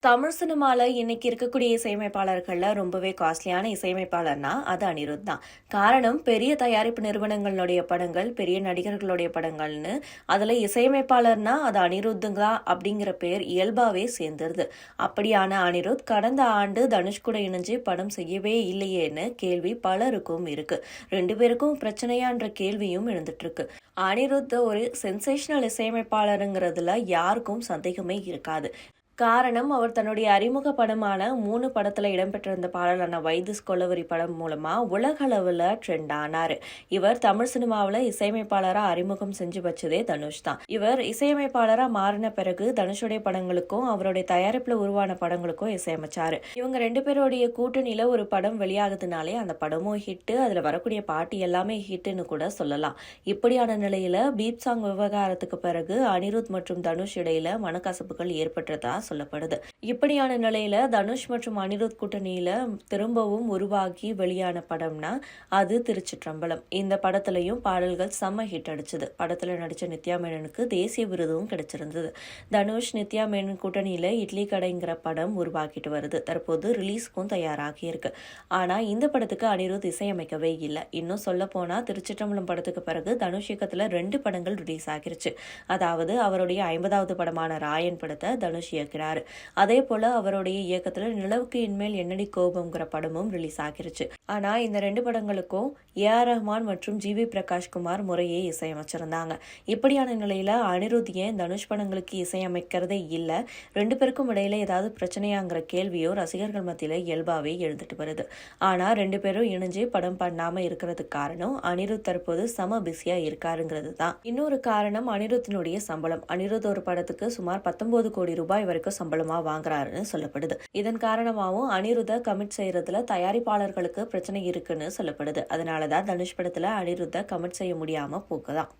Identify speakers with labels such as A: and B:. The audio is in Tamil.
A: தமிழ் சினிமால இன்னைக்கு இருக்கக்கூடிய இசையமைப்பாளர்கள்ல ரொம்பவே காஸ்ட்லியான இசையமைப்பாளர்னா அது அனிருத் தான். காரணம், பெரிய தயாரிப்பு நிறுவனங்களுடைய படங்கள், பெரிய நடிகர்களுடைய படங்கள்னு அதுல இசையமைப்பாளர்னா அது அனிருத்துங்க அப்படிங்கிற பேர் இயல்பாவே சேர்ந்துருது. அப்படியான அனிருத் கடந்த ஆண்டு தனுஷ் கூட இணைஞ்சு படம் செய்யவே இல்லையேன்னு கேள்வி பலருக்கும் இருக்கு. ரெண்டு பேருக்கும் பிரச்சனையான்ற கேள்வியும் எழுந்துட்டு இருக்கு. அனிருத் ஒரு சென்சேஷனல் இசையமைப்பாளருங்கிறதுல யாருக்கும் சந்தேகமே இருக்காது. காரணம், அவர் தன்னுடைய அறிமுக படமான 3 படத்துல இடம்பெற்றிருந்த பாடலான வைதிஸ் கொலவெறி படம் மூலமா உலக அளவுல ட்ரெண்ட் ஆனாரு. இவர் தமிழ் சினிமாவில் இசையமைப்பாளரா அறிமுகம் செஞ்சு வச்சதே தனுஷ் தான். இவர் இசையமைப்பாளரா மாறின பிறகு தனுஷுடைய படங்களுக்கும் அவருடைய தயாரிப்புல உருவான படங்களுக்கும் இசையமைச்சாரு. இவங்க ரெண்டு பேருடைய கூட்டணியில ஒரு படம் வெளியாகுதுனாலே அந்த படமும் ஹிட், அதுல வரக்கூடிய பாட்டு எல்லாமே ஹிட்னு கூட சொல்லலாம். இப்படியான நிலையில பீப் சாங் விவகாரத்துக்கு பிறகு அனிருத் மற்றும் தனுஷ் இடையில மனக்கசப்புகள் ஏற்பட்டதா சொல்லப்படுது. இப்படியான நிலையில தனுஷ் மற்றும் அனிருத் கூட்டணியில திரும்பவும் உருவாகி வெளியான படம்னா அது திருச்சிற்றம்பலம். இந்த படத்திலையும் பாடல்கள் செம்ம ஹிட் அடிச்சது. படத்துல நடிச்ச நித்யா மேனனுக்கு தேசிய விருதும் கிடைச்சிருந்தது. தனுஷ் நித்யா மேனன் கூட்டணியில இட்லி கடைங்கிற படம் உருவாக்கிட்டு வருது. தற்போது ரிலீஸ்க்கும் தயாராகி இருக்கு. ஆனா இந்த படத்துக்கு அனிருத் இசையமைக்கவே இல்லை. இன்னும் சொல்ல போனா திருச்சிற்றம்பலம் படத்துக்கு பிறகு தனுஷ் இயக்கத்துல 2 படங்கள் ரிலீஸ் ஆகிருச்சு. அதாவது அவருடைய 50வது படமான ராயன் படத்தை தனுஷ் இயக்கிறார். அதே போல அவருடைய இயக்கத்துல நிலவுக்கு இன்மேல் என்னடி கோபம்ங்கிற படமும் ரிலீஸ் ஆகிருச்சு. ஆனா இந்த 2 படங்களுக்கும் ஏஆர் ரஹ்மான் மற்றும் ஜிவி பிரகாஷ்குமார் முறையே இசையமைச்சிருந்தாங்க. இப்படியான நிலையில அனிருத் ஏன் தனுஷ் படங்களுக்கு இசையமைக்கிறதே இல்ல, 2 பேருக்கும் இடையில ஏதாவது பிரச்சனையாங்கிற கேள்வியோ ரசிகர்கள் மத்தியில இயல்பாவே எழுந்துட்டு வருது. ஆனா 2 பேரும் இணைஞ்சு படம் பண்ணாம இருக்கிறதுக்கு காரணம் அனிருத் தற்போது செம பிஸியா இருக்காருங்கிறது தான். இன்னொரு காரணம் அனிருத்தினுடைய சம்பளம். அனிருத் ஒரு படத்துக்கு சுமார் 19 கோடி ரூபாய் வரைக்கும் சம்பளமா வாங்குறாருன்னு சொல்லப்படுது. இதன் காரணமாகவும் அனிருத்தை கமிட் செய்யறதுல தயாரிப்பாளர்களுக்கு பிரச்சனை இருக்குன்னு சொல்லப்படுது. அதனாலதான் தனுஷ் படத்துல அனிருத்தை கமிட் செய்ய முடியாம போக்குதான்.